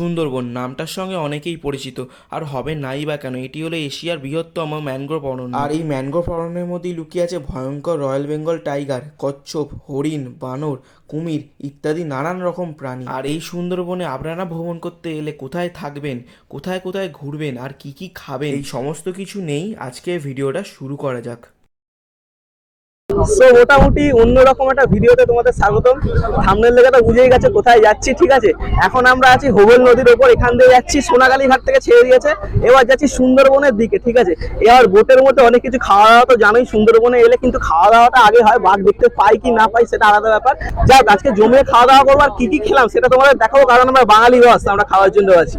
সুন্দরবন নামটার সঙ্গে অনেকেই পরিচিত, আর হবে নাই বা কেন। এটি হলো এশিয়ার বৃহত্তম ম্যানগ্রোভ অরণ্য, আর এই ম্যানগ্রোভ অরণ্যের মধ্যেই লুকিয়ে আছে ভয়ঙ্কর রয়্যাল বেঙ্গল টাইগার, কচ্ছপ, হরিণ, বানর, কুমির ইত্যাদি নানান রকম প্রাণী। আর এই সুন্দরবনে আপনারা ভ্রমণ করতে এলে কোথায় থাকবেন, কোথায় কোথায় ঘুরবেন, আর কি কি খাবেন, এই সমস্ত কিছু নেই আজকে ভিডিওটা শুরু করা যাক। সো মোটামুটি অন্যরকম একটা ভিডিওতে তোমাদের স্বাগতম। থাম্বনেল দেখে তো বুঝেই গেছে কোথায় যাচ্ছি। ঠিক আছে, এখন আমরা আছি হোগল নদীর ওপর, এখান দিয়ে যাচ্ছি সোনাগালী ঘাট থেকে ছেড়ে দিয়েছে, এবার যাচ্ছি সুন্দরবনের দিকে। ঠিক আছে, এবার বোটের মধ্যে অনেক কিছু খাওয়া দাওয়া তো জানোই, সুন্দরবনে এলে কিন্তু খাওয়া দাওয়াটা আগে হয়, বাঘ দেখতে পাই কি না পাই সেটা আলাদা ব্যাপার। যাক, আজকে জমিয়ে খাওয়া দাওয়া করবো, আর কি কি খেলাম সেটা তোমাদের দেখাবো, কারণ আমরা বাঙালি বাস, আমরা খাওয়ার জন্য আছি।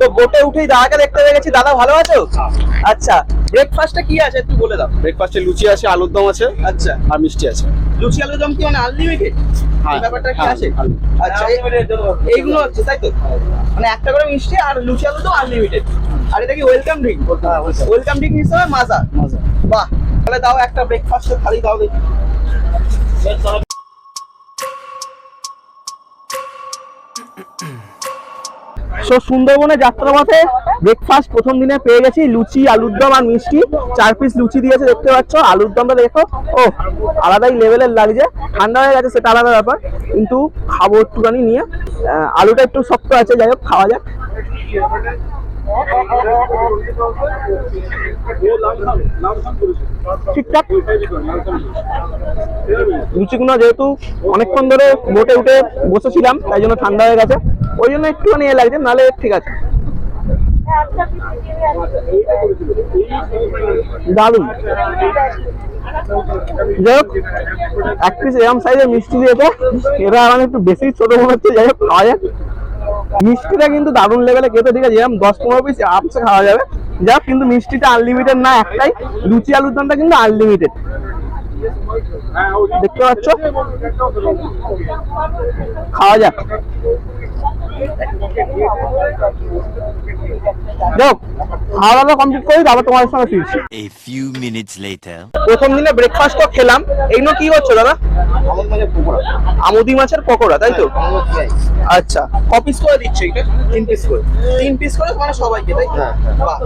তো বোটে উঠেই দাদাকে দেখতে পেয়ে গেছি। দাদা ভালো আছো? আচ্ছা, ব্রেকফাস্টে কি আছে একটু বলে দাও। ব্রেকফাস্টে লুচি আছে, আলুর দম আছে, আচ্ছা, আর মিষ্টি আছে। লুচি আলুর দম কি মানে আনলিমিটেড? হ্যাঁ, ব্যাপারটা কি হ্যাঁ, আছে? unlimited। আচ্ছা, এইগুলো হচ্ছে তাই তো, মানে একটা করে মিষ্টি আর লুচি আলুর দম আনলিমিটেড। আর এটা কি ওয়েলকাম ড্রিঙ্ক? ওয়েলকাম ড্রিঙ্ক হিসেবে মাজা। বাহ, তাহলে দাও একটা ব্রেকফাস্টে খালি দাও দেখি। সুন্দরবনে যাত্রা পথে ব্রেকফাস্ট প্রথম দিনে পেয়ে গেছি লুচি, আলুর দম আর মিষ্টি। 4 পিস লুচি দিয়েছে দেখতে পাচ্ছ, আলুর দমটা দেখো, ও আলাদাই লেভেলের লাগছে। ঠান্ডা হয়ে গেছে সেটা আলাদা ব্যাপার, কিন্তু খাবো একটুখানি নিয়ে। আলুটা একটু শক্ত আছে, যাই হোক খাওয়া যাক। ঠিকঠাক লুচিগুলো, যেহেতু অনেকক্ষণ ধরে বোটে উঠে বসেছিলাম তাই জন্য ঠান্ডা হয়ে গেছে, ওই জন্য একটুখানি এ লাগছে, নাহলে ঠিক আছে। দারুন, যাই হোক 1 পিস এরকম সাইজের মিষ্টি দিয়েছে, এটা আমার একটু বেশি ছোট মনে হচ্ছে। যাই হোক খাওয়া যাক। মিষ্টিটা কিন্তু দারুণ লেভেলে খেতে, ঠিক আছে, যেরকম 10-15 পিস আপসে খাওয়া যাবে। যাক, কিন্তু মিষ্টিটা আনলিমিটেড না, একটাই। লুচি আলুর দমটা কিন্তু আনলিমিটেড, দেখতে পাচ্ছ। খাওয়া যাক। যাক, খাওয়া দাওয়া কমপ্লিট করি, তারপর তোমার সঙ্গে ফিরছি। A few minutes later. প্রথম দিনে ব্রেকফাস্ট তো খেলাম। এইগুলো কি হচ্ছে দাদা? আমুদি মাছের পকোড়া, তাই তো? আচ্ছা, ক পিস করে দিচ্ছে এটা? 3 পিস করে। 3 পিস করে মানে সবাইকে, তাই তো? বাহ,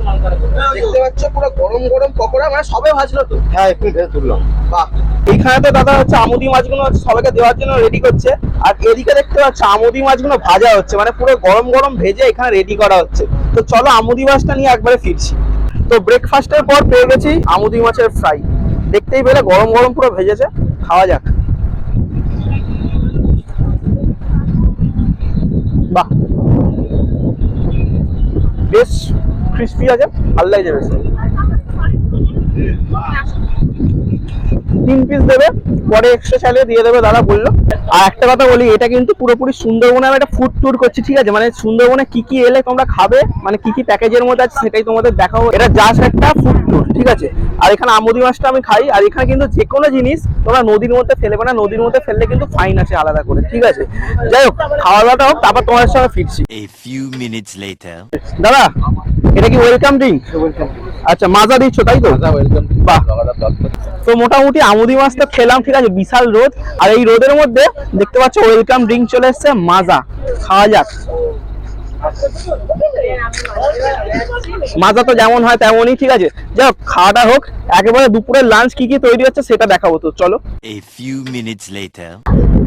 দেখতে পাচ্ছ পুরো গরম গরম পকোড়া, মানে সবে ভাজলো তো? হ্যাঁ, একটু ভেজে তুললাম। বাহ, এখানে তো দাদা হচ্ছে আমুদি মাছগুলো হচ্ছে সবাইকে দেওয়ার জন্য রেডি করছে, আর এদিকে দেখতে পাচ্ছ আমুদি মাছগুলো ভাজা হচ্ছে, মানে পুরো গরম গরম ভেজে এখানে রেডি করা হচ্ছে। তো চলো আমুদি মাছটা নিয়ে একবারে ফিরছি। তো ব্রেকফাস্টের পর পেয়ে গেছি আমুদি মাছের ফ্রাই, দেখতেই পেলে গরম গরম পুরো ভেজেছে। খাওয়া যাক। বাহ, বেশ ক্রিস্পি আছে, ভালো লাগছে বেশ। 3 পিস দেবে, পরে এক্সট্রা চাইলে দিয়ে দেবে দাদা বললো। আর একটা কথা বলি, এটা কিন্তু পুরোপুরি সুন্দরবনে আমি একটা ফুড ট্যুর করছি, ঠিক আছে, মানে সুন্দরবনে কি কি এলে তোমরা খাবে, মানে কি কি প্যাকেজের মধ্যে আছে সেটাই তোমাদের দেখাবো। এটা জাস্ট একটা ফুড ট্যুর, ঠিক আছে। আর এখানে আমুদি মাছটা আমি খাই, আর এখানে কিন্তু যে কোনো জিনিস তোমরা নদীর মধ্যে ফেলবে না, নদীর মধ্যে ফেললে কিন্তু ফাইন আছে আলাদা করে, ঠিক আছে। যাই হোক, খাওয়া দাওয়াটা হোক, তারপর তোমাদের সঙ্গে ফিরছি। A few minutes later. দাদা, এটা কি ওয়েলকাম ড্রিঙ্ক? আচ্ছা, মাজা দিচ্ছ তাই তো? বাহ, তো মোটামুটি আমুদি মাছটা খেলাম, ঠিক আছে। বিশাল রোদ, আর এই রোদের মধ্যে দেখতে পাচ্ছ ওয়েলকাম ড্রিঙ্ক চলে এসছে, মাজা। খাওয়া যাক। মাজা তো যেমন হয় তেমনই, ঠিক আছে। যাই হোক, খাওয়াটা হোক। একেবারে দুপুরের লাঞ্চ কি কি তৈরি হচ্ছে সেটা দেখাবো, তো চলো। A few minutes later.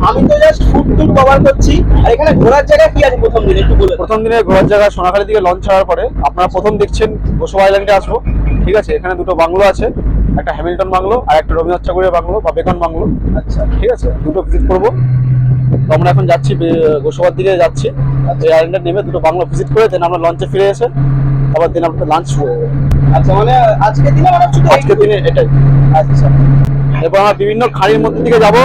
আমি তো জাস্ট ফুড ট্যুর কভার করছি, আর এখানে ঘোরার জায়গা কি আছে প্রথম দিনে একটু বলে। প্রথম দিনে ঘোরার জায়গা সোনাখালী থেকে লঞ্চ ছাড়ার পরে আপনারা প্রথম দেখছেন গোসবা আইল্যান্ডে আসবো, ঠিক আছে। এখানে দুটো বাংলো আছে, একটা হ্যামিল্টন বাংলো আর একটা রবীন্দ্রনাথ ঠাকুরের বাংলো বা বেকন বাংলো। আচ্ছা, ঠিক আছে, দুটো ভিজিট করবো। তো আমরা এখন যাচ্ছি গোসবার দিকে যাচ্ছি। এই আইল্যান্ডে নেমে দুটো বাংলো ভিজিট করে দেন আমরা লঞ্চে ফিরে এসে আবার দিন আমাদের লাঞ্চ শুরু হবে। আচ্ছা, মানে আজকের দিনে মানে শুধু আজকের দিনে এটাই। আচ্ছা, এরপর আমরা বিভিন্ন খাড়ির মধ্যে দিকে যাবো,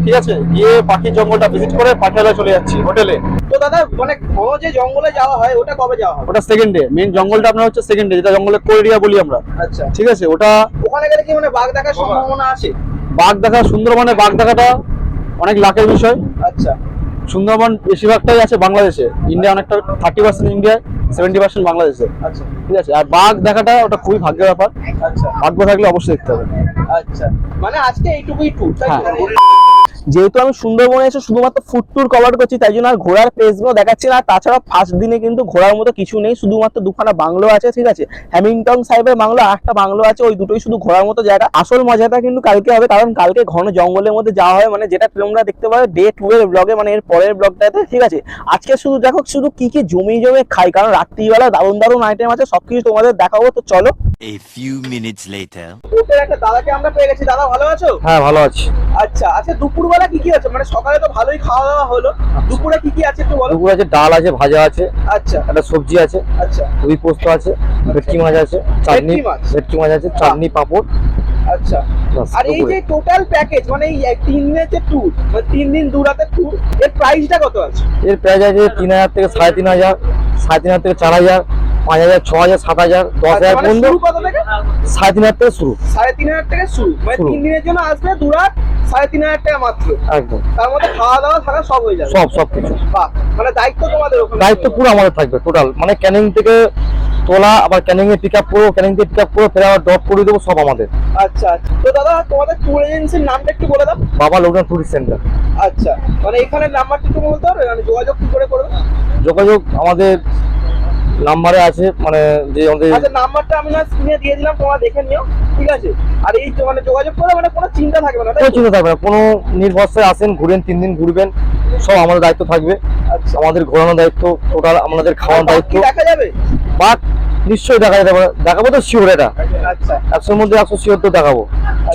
ঠিক আছে, গিয়ে পাখির জঙ্গলটা ভিজিট করে পাখিয়ালায় চলে যাচ্ছি হোটেলে। তো দাদা মানে ঘন যে জঙ্গলে যাওয়া হয় ওটা কবে যাওয়া হয়? ওটা সেকেন্ড ডে। মেন জঙ্গলটা আপনার হচ্ছে সেকেন্ড ডে, যেটা জঙ্গলের কোর এরিয়া বলি আমরা, আচ্ছা, ঠিক আছে। ওটা ওখানে গেলে কি মানে বাঘ দেখার সম্ভাবনা আছে? বাঘ দেখা, সুন্দরবনে বাঘ দেখাটা অনেক লাখের বিষয়। আচ্ছা, সুন্দরবন বেশিরভাগটাই আছে বাংলাদেশে, ইন্ডিয়া অনেকটা 30% ইন্ডিয়ায়, 70% বাংলাদেশে, আচ্ছা, ঠিক আছে। আর বাঘ দেখাটা ওটা খুবই ভাগ্যের ব্যাপার, আচ্ছা, ভাগ্য থাকলে অবশ্যই দেখতে হবে। আচ্ছা, মানে আজকে এইটুকুই ট্যুর, তাই তো? হ্যাঁ। যেহেতু আমি সুন্দরবনে এসে শুধুমাত্র ফুড ট্যুর কভার করছি, তাই জন্য আর ঘোরার প্লেসগুলো দেখাচ্ছি না। তাছাড়া ফার্স্ট দিনে কিন্তু ঘোরার মতো কিছু নেই, শুধুমাত্র দুখানা বাংলো আছে, ঠিক আছে। হ্যামিংটন সাহেবের বাংলো আর একটা বাংলো আছে, ওই দুটোই শুধু ঘোরার মতো জায়গা। আসল মজাটা কিন্তু কালকে হবে, কারণ কালকে ঘন জঙ্গলের মধ্যে যাওয়া হয়, মানে যেটা তোমরা দেখতে পাবে ডে 2 এর ব্লগে, মানে এর পরের ব্লগটাতে, ঠিক আছে। আজকে শুধু দেখো শুধু কি কি জমি খাই, কারণ রাত্রিবেলা দারুণ দারুণ আইটেম আছে, সবকিছু তোমাদের দেখাবো। তো চলো। A few minutes later. Hotel একটা দাদাকে আমরা পেয়ে গেছি। দাদা ভালো আছো? হ্যাঁ ভালো আছি। আচ্ছা আচ্ছা, দুপুরবেলা কি কি আছে? মানে সকালে তো ভালোই খাওয়া দাওয়া হলো, দুপুরে কি কি আছে একটু বলো। দুপুর আছে, ডাল আছে, ভাজা আছে, আচ্ছা একটা সবজি আছে, আচ্ছা রুই পোস্ত আছে, ভেটকি মাছ আছে, চাটনি, ভেটকি মাছ? ভেটকি মাছ আছে, চাটনি, পাঁপড়। আচ্ছা। বাস, আর এই যে দুপুরে। টোটাল প্যাকেজ, মানে এই 3 দিনের যে ট্যুর, মানে 3 দিন 2 রাতের ট্যুর, এর প্রাইসটা কত আছে? এর প্রাইস আছে 3000 থেকে 3500, 3500 থেকে 4000, 5000, 6000, 7000, 10000 মানে পর্যন্ত। শুরু কত থেকে? 3500 থেকে শুরু। 3500 থেকে শুরু, মানে শুরু। 3 দিনের জন্য আসবে 2 রাত, 3500 টাকা মাত্র। একদম তার মধ্যে খাওয়া দাওয়া থাকা সব হয়ে যাবে। সব কিছু। বাহ, মানে দায়িত্ব তোমাদের ওখানে। দায়িত্ব পুরো আমাদের থাকবে টোটাল, মানে ক্যানিং থেকে তোলা, আবার ক্যানিং এ পিক আপ করবো, ক্যানিং থেকে পিক আপ করবো, ফের আবার ড্রপ করে দেবো, সব আমাদের। আচ্ছা আচ্ছা। তো দাদা তোমাদের ট্যুর এজেন্সির নামটা একটু বলে দাও। বাবা লোকনাথ টুরিস্ট সেন্টার। আচ্ছা, মানে এখানে নাম্বারটা একটু বলতে পারবে, মানে যোগাযোগ কি করে করবে? যোগাযোগ আমাদের নাম্বারে আছে, মানে যে আমাদের আচ্ছা, নাম্বারটা আমি না স্ক্রিনে দিয়ে দিলাম, তোমরা দেখে নিও, ঠিক আছে। আর এই তো মানে যোগাযোগ করে মানে কোনো চিন্তা থাকবে না, তাই কোনো তো? চিন্তা থাকবে না, কোনো নির্ভরসায় আসেন, ঘুরেন, 3 দিন ঘুরবেন, সব আমাদের দায়িত্ব থাকবে। আচ্ছা। আমাদের ঘোরানোর দায়িত্ব টোটাল, আমাদের খাওয়ার বাকি দায়িত্ব। দেখা যাবে? বাট নিশ্চয়ই দেখা যেতে পারে, দেখাবো তো শিওর, এটা আচ্ছা 100-র মধ্যে 100 শিওর তো দেখাবো।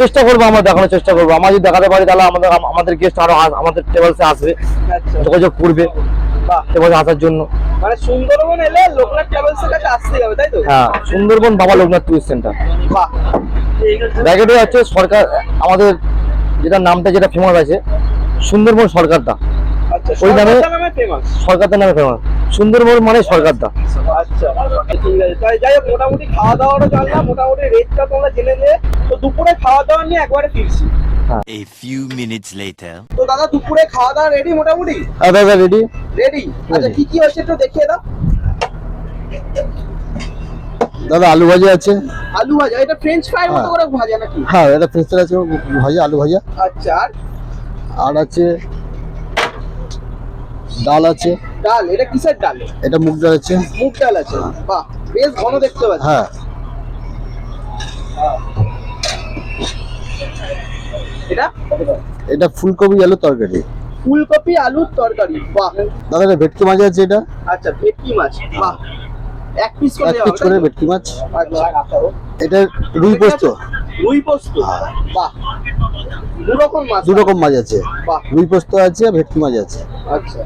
চেষ্টা করবো, আমরা দেখানোর চেষ্টা করবো। আমরা যদি দেখাতে পারি তাহলে আমাদের গেস্ট আরো আমাদের টেবলসে আসবে, আচ্ছা। যোগাযোগ করবে বাহ, টেবলসে আসার জন্য। মানে সুন্দরবন এলে লোকনাথ ট্রাভেলস এর কাছে আসতে হবে, তাই তো? হ্যাঁ, সুন্দরবন বাবা লোকনাথ টুরিস্ট সেন্টার। বাহ, ঠিক আছে। ব্র্যাকেটে আছে সরকার, আমাদের যেটা নামটা যেটা ফেমাস আছে, সুন্দরবন সরকারদা। আচ্ছা, ওই নামে- সরকারটা নামে ফেমাস। সরকারদার নামে ফেমাস, সুন্দরবন মানে সরকারদা। আচ্ছা ঠিক আছে। তাই যাই হোক, মোটামুটি খাওয়া দাওয়াটা জানলাম, মোটামুটি রেটটা তোমরা জেনে নিলে। তো দুপুরে খাওয়া দাওয়া নিয়ে একবারে ফিরছি। A few minutes later. তো দাদা দুপুরে খাওয়া দাওয়া রেডি মোটামুটি? দাদা রেডি? রেডি। আচ্ছা, কি কি হচ্ছে একটু দেখিয়ে দাও। দাদা আলু ভাজা আছে। আলু ভাজা, এটা ফ্রেঞ্চ ফ্রাইয়ের মতো করে ভাজা নাকি? হ্যাঁ, এটা ফ্রেঞ্চ ফ্রাই আছে, ভাজা, আলু ভাজা। আচ্ছা, আর আর আছে ডাল আছে। ডাল, এটা কিসের ডাল? এটা মুগ ডাল আছে। মুগ ডাল আছে। বাহ, বেশ ঘন দেখতে পাচ্ছি। হ্যাঁ, এটা এটা ফুলকপি আলু তরকারি। ফুলকপি আলুর তরকারি। বাহ। দাদা এটা ভেটকি মাছ আছে। এটা আচ্ছা, ভেটকি মাছ। বাহ, এক পিস করে 1 দেওয়া পিস হবে, করে তাই তো? ভেটকি মাছ। আচ্ছা, এটা রুই পোস্ত। রুই পোস্ত। বাহ, দু রকম মাছ। 2 রকম মাছ আছে, বাহ, রুই পোস্ত আছে, ভেটকি মাছ আছে। আচ্ছা।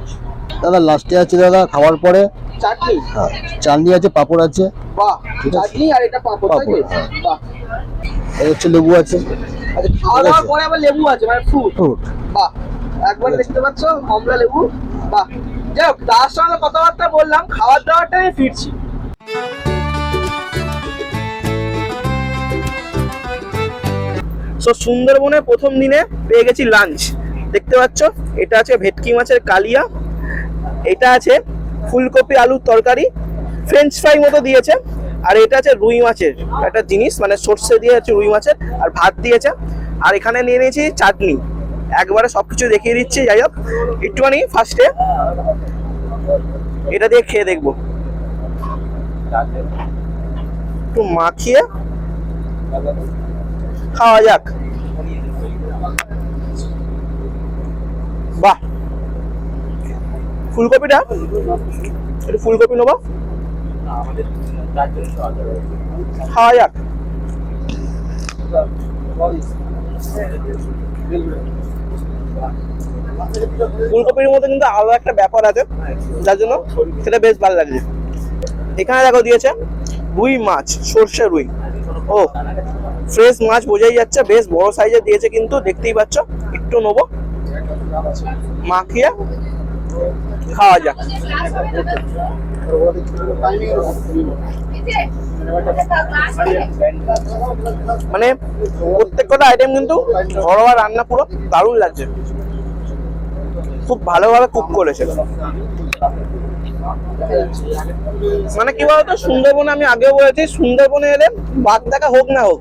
দাদা লাস্টে আছে দাদা খাওয়ার পরে চাটনি। হ্যাঁ, চাটনি আছে, পাঁপড় আছে। বাহ, ঠিক আছে। চাটনি আর এটা পাঁপড়, তাই তো? পাঁপড়, হ্যাঁ। বাহ। এই হচ্ছে লেবু আছে, আচ্ছা, খাওয়া ঠিক দাওয়ার আছে। পরে আবার লেবু আছে, মানে ফ্রুট। ফ্রুট। বাহ, একবার দেখতে পাচ্ছ কমলা লেবু। বাহ, যাই হোক, তার সঙ্গে কথাবার্তা বললাম, খাওয়ার দাওয়ারটা আমি ফিরছি। সুন্দরবনে প্রথম দিনে পেয়ে গেছি লাঞ্চ, দেখতে পাচ্ছ। এটা আছে ভেটকি মাছের কালিয়া, এটা আছে ফুলকপি আলুর তরকারি, ফ্রেঞ্চ ফ্রাই মতো দিয়েছে, আর এটা আছে রুই মাছের একটা জিনিস, মানে সর্ষে দিয়ে আছে রুই মাছের, আর ভাত দিয়েছে। আর এখানে নিয়ে নিয়েছি চাটনি। একবারে সবকিছু দেখিয়ে দিচ্ছি। যাই হোক, একটুখানি ফার্স্টে এটা দিয়ে খেয়ে দেখবো, একটু মাখিয়ে খাওয়া যাক। বাহ, ফুলকপিটা একটু ফুলকপি নেবো, খাওয়া যাক। ফুলকপির মধ্যে কিন্তু আলাদা একটা ব্যাপার আছে, যার জন্য সেটা বেশ ভালো লাগছে। এখানে দেখো দিয়েছে রুই মাছ, সর্ষে রুই। ও, ফ্রেশ মাছ বোঝাই যাচ্ছে, বেশ বড় সাইজের দিয়েছে কিন্তু, দেখতেই পাচ্ছ। একটু নেবো, মাখিয়ে খাওয়া যাক। মানে প্রত্যেকটা আইটেম কিন্তু ঘরোয়া রান্না, পুরো দারুণ লাগছে, খুব ভালোভাবে কুক করেছে। মানে কি বলতো, সুন্দরবনে আমি আগেও বলেছি, সুন্দরবনে এলে বাঘ দেখা হোক না হোক,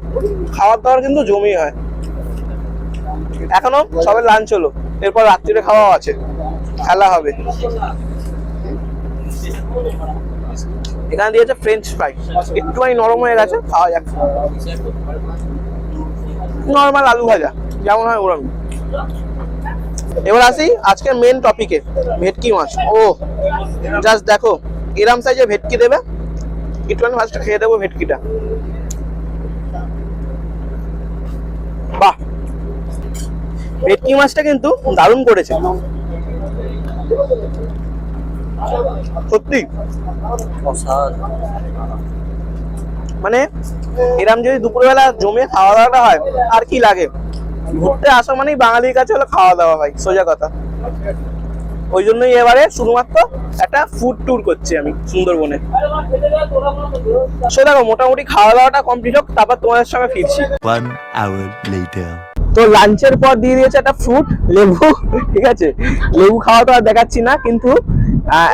খাওয়ার দাওয়ার কিন্তু জমি হয়। এখনো সবে লাঞ্চ হলো, এরপর রাত্রিরে খাওয়াও আছে, খেলা হবে। এখানে দিয়েছে ফ্রেঞ্চ ফ্রাই, একটুখানি নরম হয়ে গেছে, খাওয়া যাক। নর্মাল আলু ভাজা যেমন হয় ওরকম। এবার আসি আজকের মেন টপিকে, ভেটকি মাছ। ও জাস্ট দেখো এরম সাইজে ভেটকি দেবে, একটুখানি ফার্স্ট খেয়ে দেবো ভেটকিটা। বাহ, ভেটকি মাছটা কিন্তু দারুণ করেছে সত্যি। মানে এরম যদি দুপুরবেলা জমে খাওয়া দাওয়াটা হয় আর কি লাগে। ঘুরতে আসা মানেই বাঙালির কাছে হলো খাওয়া দাওয়া, ভাই সোজা কথা। ওই জন্যই এবারে শুধুমাত্র একটা ফুড ট্যুর করছি আমি সুন্দরবনে। সো দেখো মোটামুটি খাওয়া দাওয়াটা কমপ্লিট হোক, তারপর তোমাদের সঙ্গে ফিরছি। 1 hour later. তো লাঞ্চের পর দিয়ে দিয়েছে একটা ফ্রুট, লেবু। ঠিক আছে, লেবু খাওয়া তো আর দেখাচ্ছি না, কিন্তু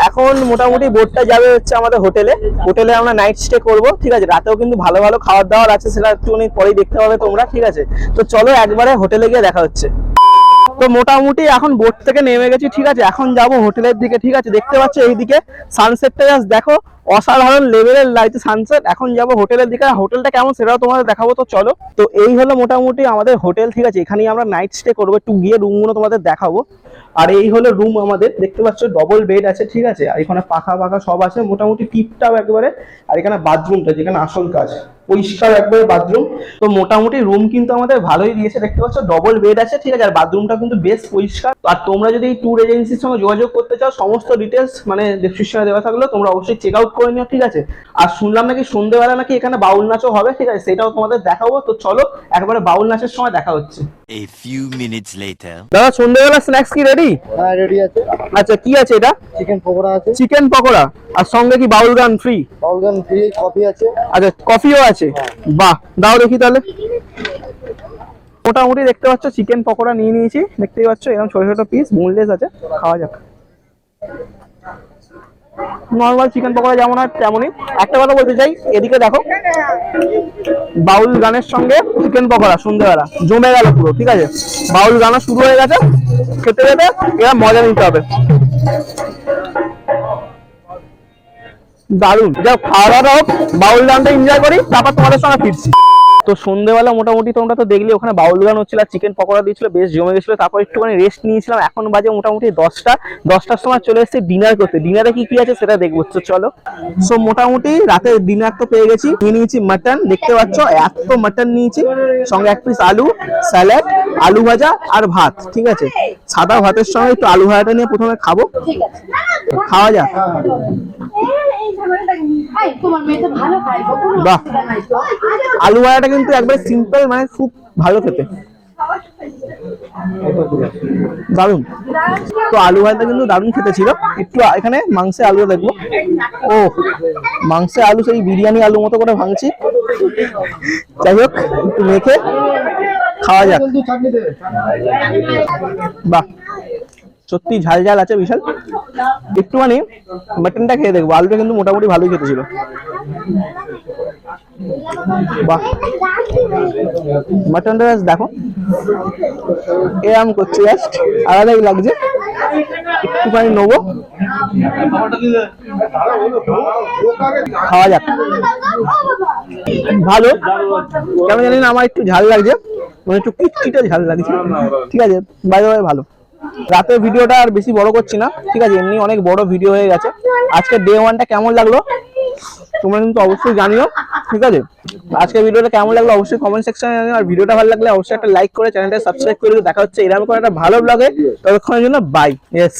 এখন মোটামুটি বোটটা যাবে হচ্ছে আমাদের হোটেলে। হোটেলে আমরা নাইট স্টে করবো, ঠিক আছে। রাতেও কিন্তু ভালো ভালো খাবার দাবার আছে, সেটা একটুখানি পরেই দেখতে পাবে তোমরা, ঠিক আছে। তো চলো একবারে হোটেলে গিয়ে দেখা হচ্ছে। তো মোটামুটি এখন বোট থেকে নেমে গেছি, ঠিক আছে। এখন যাব হোটেলের দিকে, ঠিক আছে। দেখতে পাচ্ছ এইদিকে সানসেটটা জাস্ট দেখো, অসাধারণ লেভেলের লাগছে সানসেট। এখন যাব হোটেলের দিকে, হোটেলটা কেমন সেটাও তোমাদের দেখাবো। তো চলো, তো এই হলো মোটামুটি আমাদের হোটেল, ঠিক আছে। এখানেই আমরা নাইট স্টে করবো, একটু গিয়ে রুমগুলো তোমাদের দেখাবো। আর এই হলো রুম আমাদের, দেখতে পাচ্ছ ডবল বেড আছে, ঠিক আছে। আর এখানে পাখা পাখা সব আছে, মোটামুটি টিপটাপ একবারে। আর এখানে বাথরুমটা, যেখানে আসল কাজ, পরিষ্কার একবারে বাথরুম। তো মোটামুটি রুম কিন্তু আমাদের ভালোই দিয়েছে, দেখতে পাচ্ছ ডবল বেড আছে, ঠিক আছে। আর বাথরুমটা কিন্তু বেশ পরিষ্কার। আর তোমরা যদি এই ট্যুর এজেন্সির সঙ্গে যোগাযোগ করতে চাও, সমস্ত ডিটেলস মানে ডেসক্রিপশনে দেওয়া থাকলো, তোমরা অবশ্যই চেক আউট করে নিও, ঠিক আছে। আর শুনলাম নাকি সন্ধ্যেবেলা নাকি এখানে বাউল নাচও হবে, ঠিক আছে। সেটাও তোমাদের দেখাবো। তো চলো একবারে বাউল নাচের সময় দেখা হচ্ছে। A few minutes later. দাদা সন্ধ্যেবেলা স্ন্যাক্স কি রেডি? হ্যাঁ রেডি আছে। আচ্ছা কি আছে এটা? চিকেন পকোড়া আছে। চিকেন পকোড়া, আর সঙ্গে কি বাউল গান ফ্রি? বাউলগান ফ্রি, কফি আছে। আচ্ছা কফিও আছে, বাহ দাও দেখি তাহলে। মোটামুটি দেখতে পাচ্ছ চিকেন পকোড়া নিয়ে নিয়েছি, দেখতেই পাচ্ছ এরকম ছোট ছোট পিস, বোনলেস আছে। খাওয়া যাক। নর্মাল চিকেন পকোড়া যেমন হয় তেমনই। একটা কথা বলতে চাই, এদিকে দেখো বাউল গানের সঙ্গে চিকেন পকোড়া, সন্ধ্যেবেলা জমে গেল পুরো, ঠিক আছে। বাউল গানও শুরু হয়ে গেছে, খেতে খেতে এরা মজা নিতে হবে। দারুণ, যা খাওয়া দাওয়া হোক, বাউল গানটা এনজয় করি, তারপর তোমাদের সঙ্গে ফিরছি। তো সন্ধ্যেবেলা মোটামুটি তোমরা তো দেখলে ওখানে বাউল গান হচ্ছিল, আর চিকেন পকোড়া দিয়েছিল, বেশ জমে গেছিল। তারপর একটুখানি রেস্ট নিয়েছিলাম। এখন বাজে মোটামুটি 10টার সময় চলে এসেছি ডিনার করতে। ডিনারে কি কি আছে সেটা দেখবো, তো চলো। সো মোটামুটি রাতে ডিনার তো পেয়ে গেছি, নিয়ে নিয়েছি মাটন, দেখতে পাচ্ছ এত মাটন নিয়েছি, সঙ্গে এক পিস আলু, স্যালাড, আলু ভাজা আর ভাত, ঠিক আছে। সাদা ভাতের সঙ্গে একটু আলু ভাজাটা নিয়ে প্রথমে খাবো, খাওয়া যাক। বাহ, আলু ভাজাটা কিন্তু একবারে সিম্পল, মানে খুব ভালো খেতে, দারুন। তো আলু ভাজাটা কিন্তু দারুণ খেতে ছিল। একটু এখানে মাংসে আলু দেখবো, ও মাংসে আলু সেই বিরিয়ানি আলু মতো করে ভাঙছি। যাই হোক, একটু মেখে খাওয়া যাক। বাহ, সত্যি ঝাল ঝাল আছে বিশাল। একটুখানি মাটনটা খেয়ে দেখবো, আলুটা কিন্তু মোটামুটি ভালোই খেতে ছিল। বাহ, মাটনটা দেখো এরম করছে, জাস্ট আলাদাই লাগছে। একটুখানি নেবো, খাওয়া যাক। ভালো, কেন জানি না আমার একটু ঝাল লাগছে, মানে একটু কিটকিটে ঝাল লাগছে, ঠিক আছে। বাইরে ভালো। রাতের ভিডিওটা আর বেশি বড় করছি না, ঠিক আছে। এমনি অনেক বড় ভিডিও হয়ে গেছে। আজকে ডে 1টা কেমন লাগলো তোমরা কিন্তু অবশ্যই জানিও, ঠিক আছে। আজকের ভিডিওটা কেমন লাগলো অবশ্যই কমেন্ট সেকশনে জানিও। আর ভিডিওটা ভালো লাগলে অবশ্যই একটা লাইক করে চ্যানেলটা সাবস্ক্রাইব করে দিও। দেখা হচ্ছে এরকম করে একটা ভালো ব্লগে, ততক্ষণের জন্য বাই। ইয়েস।